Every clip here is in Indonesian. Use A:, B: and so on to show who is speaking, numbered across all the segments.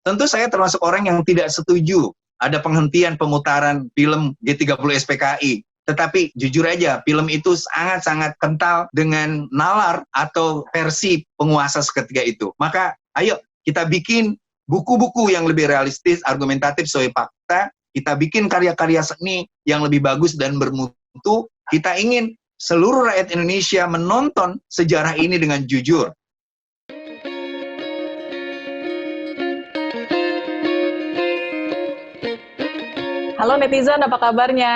A: Tentu saya termasuk orang yang tidak setuju ada penghentian pemutaran film G30 SPKI. Tetapi jujur aja, film itu sangat-sangat kental dengan nalar atau versi penguasa seketika itu. Maka ayo kita bikin buku-buku yang lebih realistis, argumentatif, sesuai fakta. Kita bikin karya-karya seni yang lebih bagus dan bermutu. Kita ingin seluruh rakyat Indonesia menonton sejarah ini dengan jujur.
B: Halo netizen, apa kabarnya?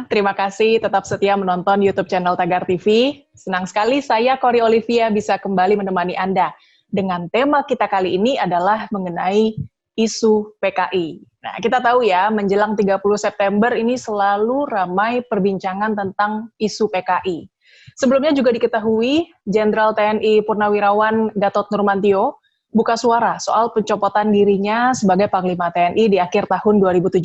B: Terima kasih tetap setia menonton YouTube channel Tagar TV. Senang sekali saya, Kori Olivia, bisa kembali menemani Anda. Dengan tema kita kali ini adalah mengenai isu PKI. Nah, kita tahu ya, menjelang 30 September ini selalu ramai perbincangan tentang isu PKI. Sebelumnya juga diketahui, Jenderal TNI Purnawirawan Gatot Nurmantio buka suara soal pencopotan dirinya sebagai Panglima TNI di akhir tahun 2017.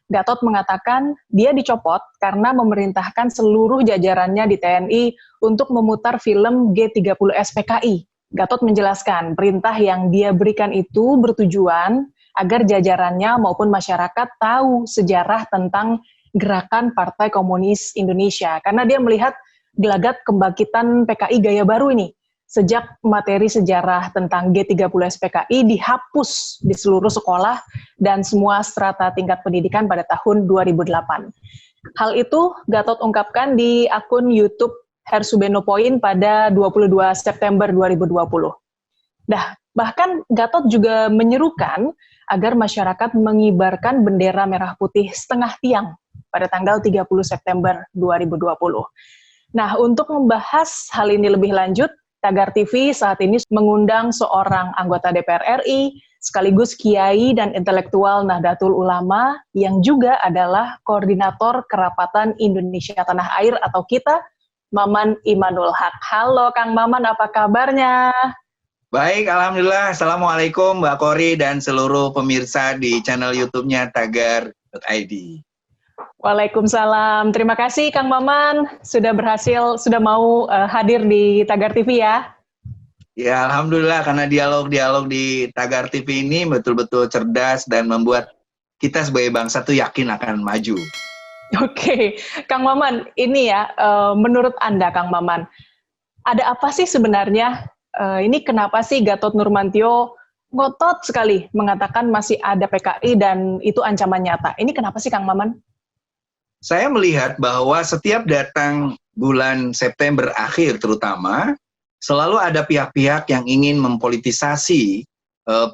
B: Gatot mengatakan dia dicopot karena memerintahkan seluruh jajarannya di TNI untuk memutar film G30 SPKI. Gatot menjelaskan perintah yang dia berikan itu bertujuan agar jajarannya maupun masyarakat tahu sejarah tentang gerakan Partai Komunis Indonesia. Karena dia melihat gelagat kebangkitan PKI gaya baru ini. Sejak materi sejarah tentang G30 SPKI dihapus di seluruh sekolah dan semua strata tingkat pendidikan pada tahun 2008. Hal itu Gatot ungkapkan di akun YouTube Hersubeno Point pada 22 September 2020. Bahkan Gatot juga menyerukan agar masyarakat mengibarkan bendera merah putih setengah tiang pada tanggal 30 September 2020. Nah, untuk membahas hal ini lebih lanjut, Tagar TV saat ini mengundang seorang anggota DPR RI, sekaligus kiai dan intelektual Nahdlatul Ulama, yang juga adalah Koordinator Kerapatan Indonesia Tanah Air atau KITA, Maman Imanul Haq. Halo Kang Maman, apa kabarnya?
A: Baik, Alhamdulillah. Assalamualaikum Mbak Kori dan seluruh pemirsa di channel YouTube-nya Tagar.id.
B: Waalaikumsalam. Terima kasih Kang Maman sudah mau hadir di Tagar TV ya.
A: Ya, Alhamdulillah karena dialog-dialog di Tagar TV ini betul-betul cerdas dan membuat kita sebagai bangsa tuh yakin akan maju.
B: Oke, Kang Maman, ini ya menurut Anda Kang Maman, ada apa sih sebenarnya? Ini kenapa sih Gatot Nurmantio ngotot sekali mengatakan masih ada PKI dan itu ancaman nyata? Ini kenapa sih Kang Maman?
A: Saya melihat bahwa setiap datang bulan September akhir terutama, selalu ada pihak-pihak yang ingin mempolitisasi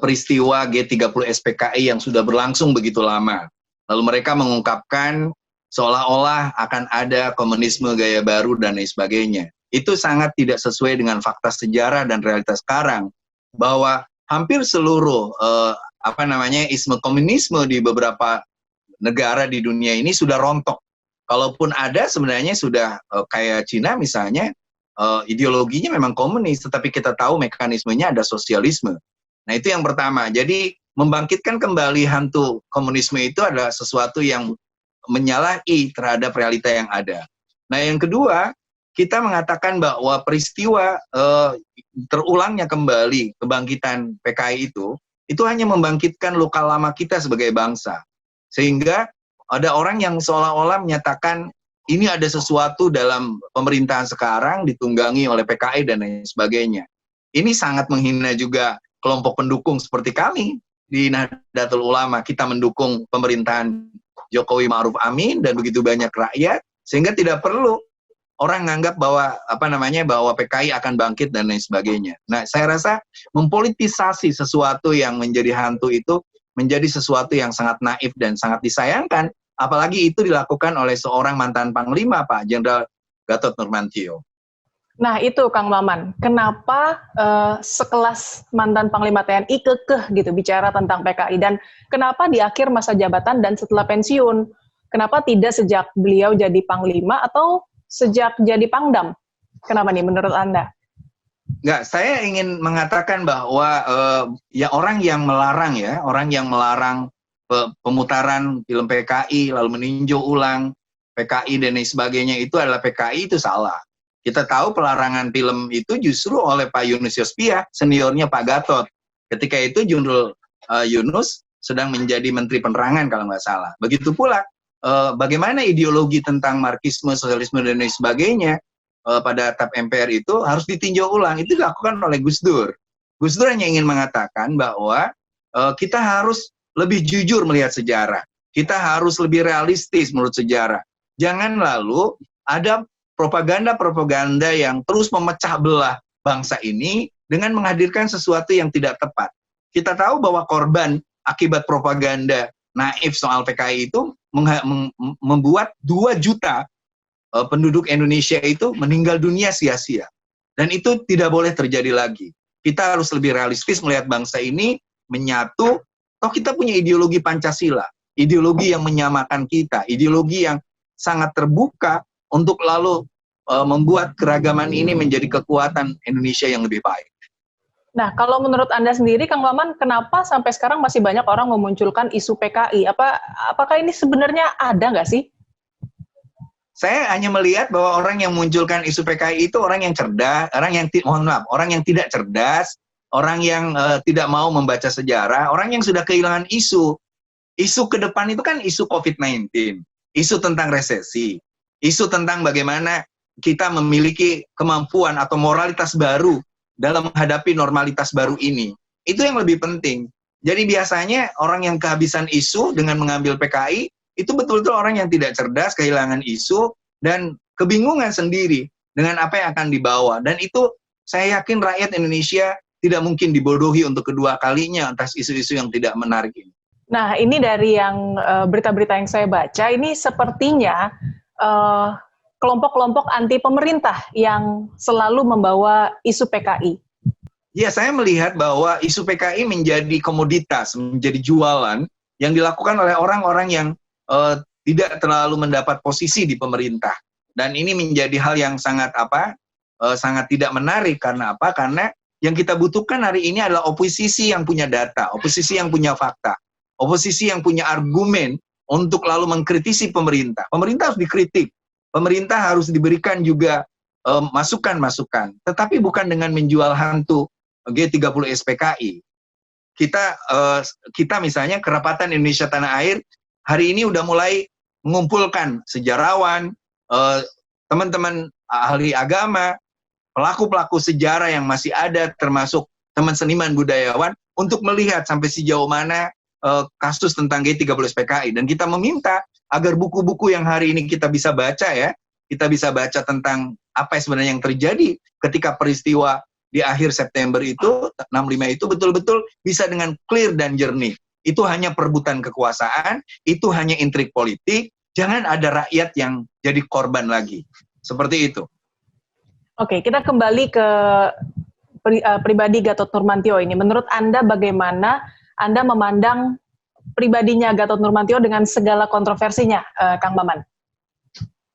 A: peristiwa G30 SPKI yang sudah berlangsung begitu lama. Lalu mereka mengungkapkan seolah-olah akan ada komunisme gaya baru dan lain sebagainya. Itu sangat tidak sesuai dengan fakta sejarah dan realitas sekarang, bahwa hampir seluruh isme komunisme di beberapa negara di dunia ini sudah rontok. Kalaupun ada sebenarnya sudah kayak Cina misalnya, ideologinya memang komunis, tetapi kita tahu mekanismenya ada sosialisme. Nah itu yang pertama. Jadi membangkitkan kembali hantu komunisme itu adalah sesuatu yang menyalahi terhadap realita yang ada. Nah yang kedua, kita mengatakan bahwa peristiwa terulangnya kembali kebangkitan PKI itu hanya membangkitkan luka lama kita sebagai bangsa. Sehingga ada orang yang seolah-olah menyatakan ini ada sesuatu dalam pemerintahan sekarang ditunggangi oleh PKI dan lain sebagainya. Ini sangat menghina juga kelompok pendukung seperti kami di Nahdlatul Ulama. Kita mendukung pemerintahan Jokowi Ma'ruf Amin dan begitu banyak rakyat, sehingga tidak perlu orang menganggap bahwa PKI akan bangkit dan lain sebagainya. Nah, saya rasa mempolitisasi sesuatu yang menjadi hantu itu menjadi sesuatu yang sangat naif dan sangat disayangkan, apalagi itu dilakukan oleh seorang mantan Panglima, Pak Jenderal Gatot Nurmantio.
B: Nah itu Kang Maman, kenapa sekelas mantan Panglima TNI kekeh gitu bicara tentang PKI, dan kenapa di akhir masa jabatan dan setelah pensiun? Kenapa tidak sejak beliau jadi Panglima atau sejak jadi Pangdam? Kenapa nih menurut Anda?
A: Enggak, saya ingin mengatakan bahwa orang yang melarang pemutaran film PKI lalu meninjau ulang PKI dan lain sebagainya itu adalah PKI, itu salah. Kita tahu pelarangan film itu justru oleh Pak Yunus Yospiah, seniornya Pak Gatot. Ketika itu Yunus sedang menjadi Menteri Penerangan kalau nggak salah. Begitu pula bagaimana ideologi tentang Marxisme, sosialisme dan lain sebagainya pada TAP MPR itu harus ditinjau ulang. Itu dilakukan oleh Gus Dur. Gus Dur hanya ingin mengatakan bahwa kita harus lebih jujur melihat sejarah. Kita harus lebih realistis menurut sejarah. Jangan lalu ada propaganda-propaganda yang terus memecah belah bangsa ini dengan menghadirkan sesuatu yang tidak tepat. Kita tahu bahwa korban akibat propaganda naif soal PKI itu membuat 2 juta penduduk Indonesia itu meninggal dunia sia-sia. Dan itu tidak boleh terjadi lagi. Kita harus lebih realistis melihat bangsa ini menyatu. Toh kita punya ideologi Pancasila, ideologi yang menyamakan kita, ideologi yang sangat terbuka untuk lalu membuat keragaman ini menjadi kekuatan Indonesia yang lebih baik.
B: Nah, kalau menurut Anda sendiri, Kang Maman, kenapa sampai sekarang masih banyak orang memunculkan isu PKI? Apakah ini sebenarnya ada nggak sih?
A: Saya hanya melihat bahwa orang yang memunculkan isu PKI itu orang yang cerdas, orang yang tidak cerdas, orang yang tidak mau membaca sejarah, orang yang sudah kehilangan isu. Isu ke depan itu kan isu COVID-19, isu tentang resesi, isu tentang bagaimana kita memiliki kemampuan atau moralitas baru dalam menghadapi normalitas baru ini. Itu yang lebih penting. Jadi biasanya orang yang kehabisan isu dengan mengambil PKI, itu betul-betul orang yang tidak cerdas, kehilangan isu, dan kebingungan sendiri dengan apa yang akan dibawa. Dan itu saya yakin rakyat Indonesia tidak mungkin dibodohi untuk kedua kalinya atas isu-isu yang tidak menarik ini.
B: Nah, ini dari yang berita-berita yang saya baca, ini sepertinya kelompok-kelompok anti pemerintah yang selalu membawa isu PKI.
A: Ya, saya melihat bahwa isu PKI menjadi komoditas, menjadi jualan yang dilakukan oleh orang-orang yang tidak terlalu mendapat posisi di pemerintah. Dan ini menjadi hal yang sangat sangat tidak menarik. Karena apa? Karena yang kita butuhkan hari ini adalah oposisi yang punya data, oposisi yang punya fakta, oposisi yang punya argumen untuk lalu mengkritisi pemerintah. Pemerintah harus dikritik. Pemerintah harus diberikan juga masukan-masukan, tetapi bukan dengan menjual hantu G30 SPKI. Kita misalnya Kerapatan Indonesia Tanah Air hari ini udah mulai mengumpulkan sejarawan, teman-teman ahli agama, pelaku-pelaku sejarah yang masih ada, termasuk teman seniman budayawan, untuk melihat sampai sejauh mana kasus tentang G30 SPKI. Dan kita meminta agar buku-buku yang hari ini kita bisa baca ya, kita bisa baca tentang apa yang sebenarnya yang terjadi ketika peristiwa di akhir September itu, 65 itu betul-betul bisa dengan clear dan jernih. Itu hanya perebutan kekuasaan, itu hanya intrik politik, jangan ada rakyat yang jadi korban lagi. Seperti itu.
B: Oke, kita kembali ke pribadi Gatot Nurmantio ini. Menurut Anda bagaimana Anda memandang pribadinya Gatot Nurmantio dengan segala kontroversinya, Kang Maman?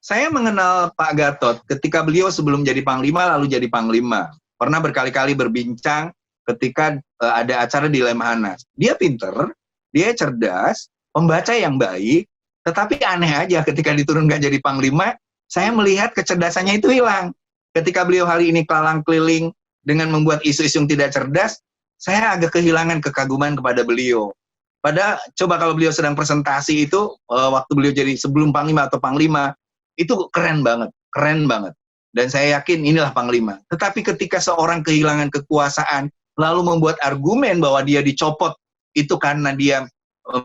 A: Saya mengenal Pak Gatot ketika beliau sebelum jadi Panglima lalu jadi Panglima. Pernah berkali-kali berbincang ketika ada acara di Lemhanas. Dia pinter, dia cerdas, pembaca yang baik, tetapi aneh aja ketika diturunkan jadi Panglima, saya melihat kecerdasannya itu hilang. Ketika beliau hari ini kelalang keliling dengan membuat isu-isu yang tidak cerdas, saya agak kehilangan kekaguman kepada beliau. Padahal coba kalau beliau sedang presentasi itu, waktu beliau jadi sebelum Panglima atau Panglima, itu keren banget, keren banget. Dan saya yakin inilah Panglima. Tetapi ketika seorang kehilangan kekuasaan, lalu membuat argumen bahwa dia dicopot, itu karena dia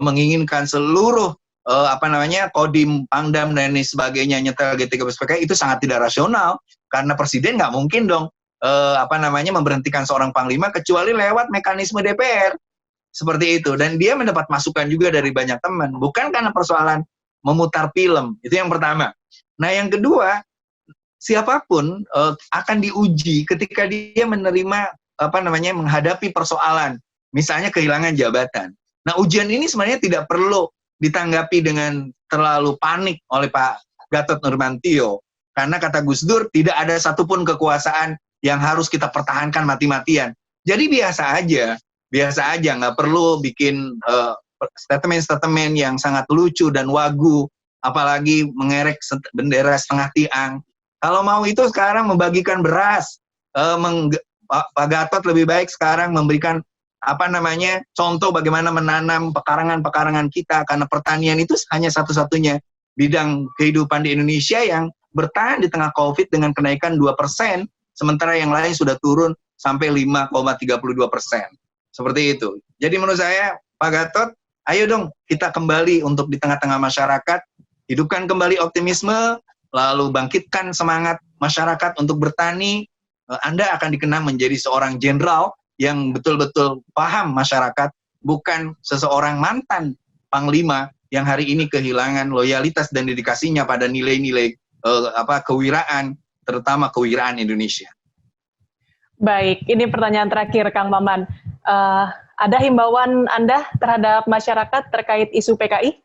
A: menginginkan seluruh Kodim, Pangdam, dan lain sebagainya nyetel G30 SPKI, itu sangat tidak rasional. Karena Presiden nggak mungkin dong memberhentikan seorang Panglima kecuali lewat mekanisme DPR. Seperti itu. Dan dia mendapat masukan juga dari banyak teman. Bukan karena persoalan memutar film. Itu yang pertama. Nah, yang kedua, siapapun akan diuji ketika dia menerima menghadapi persoalan, misalnya kehilangan jabatan. Nah, ujian ini sebenarnya tidak perlu ditanggapi dengan terlalu panik oleh Pak Gatot Nurmantio, karena kata Gus Dur tidak ada satupun kekuasaan yang harus kita pertahankan mati-matian. Jadi biasa aja, nggak perlu bikin statement-statement yang sangat lucu dan wagu, apalagi mengerek bendera setengah tiang. Kalau mau itu sekarang membagikan beras, Pak Gatot lebih baik sekarang memberikan contoh bagaimana menanam pekarangan-pekarangan kita, karena pertanian itu hanya satu-satunya bidang kehidupan di Indonesia yang bertahan di tengah COVID dengan kenaikan 2%, sementara yang lain sudah turun sampai 5,32%. Seperti itu. Jadi menurut saya, Pak Gatot, ayo dong kita kembali untuk di tengah-tengah masyarakat, hidupkan kembali optimisme, lalu bangkitkan semangat masyarakat untuk bertani. Anda akan dikenang menjadi seorang jenderal yang betul-betul paham masyarakat, bukan seseorang mantan panglima yang hari ini kehilangan loyalitas dan dedikasinya pada nilai-nilai kewiraan, terutama kewiraan Indonesia.
B: Baik, ini pertanyaan terakhir, Kang Maman. Ada himbauan Anda terhadap masyarakat terkait isu PKI?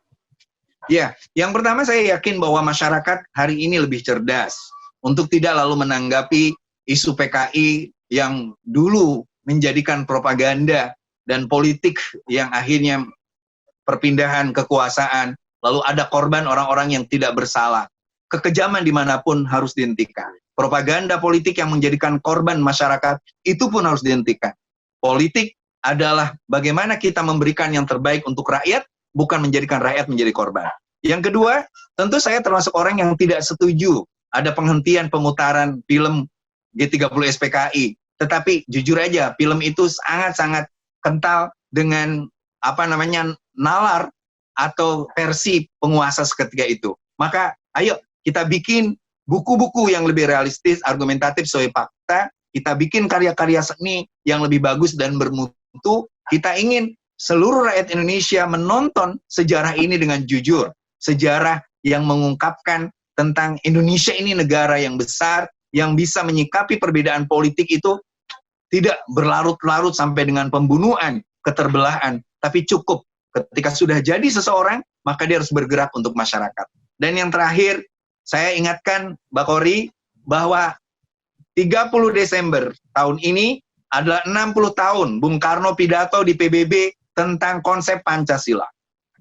A: Ya, yang pertama saya yakin bahwa masyarakat hari ini lebih cerdas untuk tidak lalu menanggapi isu PKI yang dulu menjadikan propaganda dan politik yang akhirnya perpindahan kekuasaan, lalu ada korban orang-orang yang tidak bersalah. Kekejaman dimanapun harus dihentikan. Propaganda politik yang menjadikan korban masyarakat, itu pun harus dihentikan. Politik adalah bagaimana kita memberikan yang terbaik untuk rakyat, bukan menjadikan rakyat menjadi korban. Yang kedua, tentu saya termasuk orang yang tidak setuju ada penghentian pemutaran film G30 SPKI. Tetapi jujur aja, film itu sangat-sangat kental dengan nalar atau versi penguasa seketika itu. Maka ayo kita bikin buku-buku yang lebih realistis, argumentatif sesuai fakta, kita bikin karya-karya seni yang lebih bagus dan bermutu. Kita ingin seluruh rakyat Indonesia menonton sejarah ini dengan jujur. Sejarah yang mengungkapkan tentang Indonesia ini negara yang besar, yang bisa menyikapi perbedaan politik itu tidak berlarut-larut sampai dengan pembunuhan, keterbelahan, tapi cukup ketika sudah jadi seseorang, maka dia harus bergerak untuk masyarakat. Dan yang terakhir, saya ingatkan Mbak Kori, bahwa 30 Desember tahun ini adalah 60 tahun Bung Karno pidato di PBB tentang konsep Pancasila.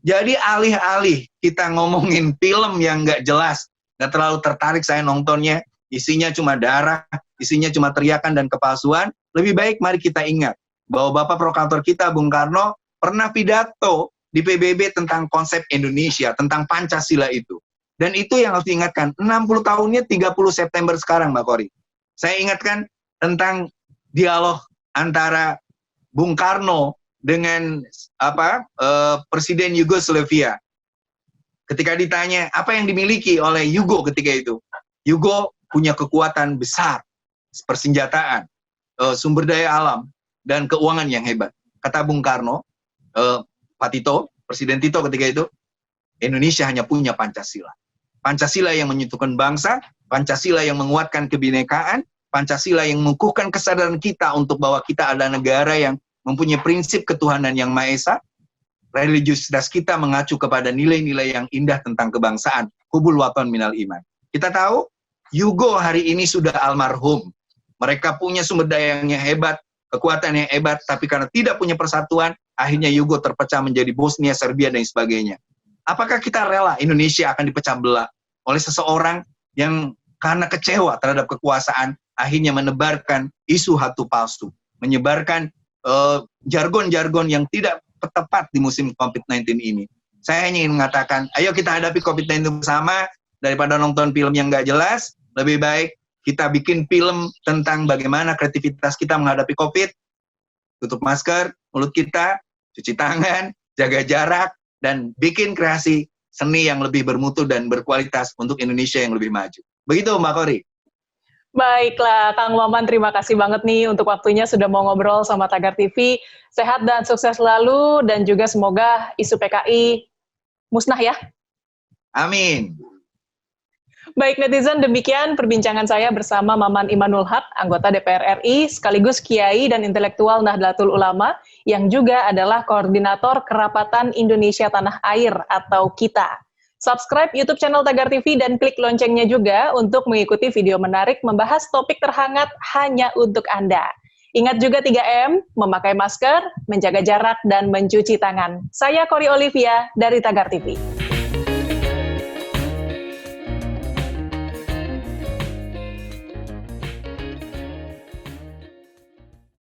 A: Jadi alih-alih kita ngomongin film yang nggak jelas, nggak terlalu tertarik saya nontonnya, isinya cuma darah, isinya cuma teriakan dan kepalsuan, lebih baik mari kita ingat bahwa Bapak Proklamator kita Bung Karno pernah pidato di PBB tentang konsep Indonesia, tentang Pancasila itu. Dan itu yang harus diingatkan, 60 tahunnya 30 September sekarang, Mbak Kori. Saya ingatkan tentang dialog antara Bung Karno dengan Presiden Yugoslavia. Ketika ditanya apa yang dimiliki oleh Yugo ketika itu, Yugo punya kekuatan besar, persenjataan, sumber daya alam, dan keuangan yang hebat. Kata Bung Karno, Pak Tito, Presiden Tito ketika itu, Indonesia hanya punya Pancasila. Pancasila yang menyatukan bangsa, Pancasila yang menguatkan kebinekaan, Pancasila yang mengukuhkan kesadaran kita untuk bahwa kita adalah negara yang mempunyai prinsip ketuhanan yang Maha Esa. Religiusitas kita mengacu kepada nilai-nilai yang indah tentang kebangsaan. Hubul watan minal iman. Kita tahu, Yugo hari ini sudah almarhum. Mereka punya sumber daya yang hebat, kekuatan yang hebat, tapi karena tidak punya persatuan, akhirnya Yugo terpecah menjadi Bosnia, Serbia, dan sebagainya. Apakah kita rela Indonesia akan dipecah belah oleh seseorang yang karena kecewa terhadap kekuasaan, akhirnya menebarkan isu hantu palsu, menyebarkan jargon-jargon yang tidak tepat di musim COVID-19 ini. Saya hanya ingin mengatakan, ayo kita hadapi COVID-19 bersama, daripada nonton film yang nggak jelas, lebih baik kita bikin film tentang bagaimana kreativitas kita menghadapi COVID, tutup masker, mulut kita, cuci tangan, jaga jarak, dan bikin kreasi seni yang lebih bermutu dan berkualitas untuk Indonesia yang lebih maju. Begitu Mbak Kori.
B: Baiklah, Kang Maman, terima kasih banget nih untuk waktunya sudah mau ngobrol sama Tagar TV. Sehat dan sukses selalu, dan juga semoga isu PKI musnah ya.
A: Amin.
B: Baik netizen, demikian perbincangan saya bersama Maman Imanul Haq, anggota DPR RI, sekaligus Kiai dan Intelektual Nahdlatul Ulama, yang juga adalah Koordinator Kerapatan Indonesia Tanah Air atau KITA. Subscribe YouTube channel Tagar TV dan klik loncengnya juga untuk mengikuti video menarik membahas topik terhangat hanya untuk Anda. Ingat juga 3M, memakai masker, menjaga jarak, dan mencuci tangan. Saya Kori Olivia dari Tagar TV.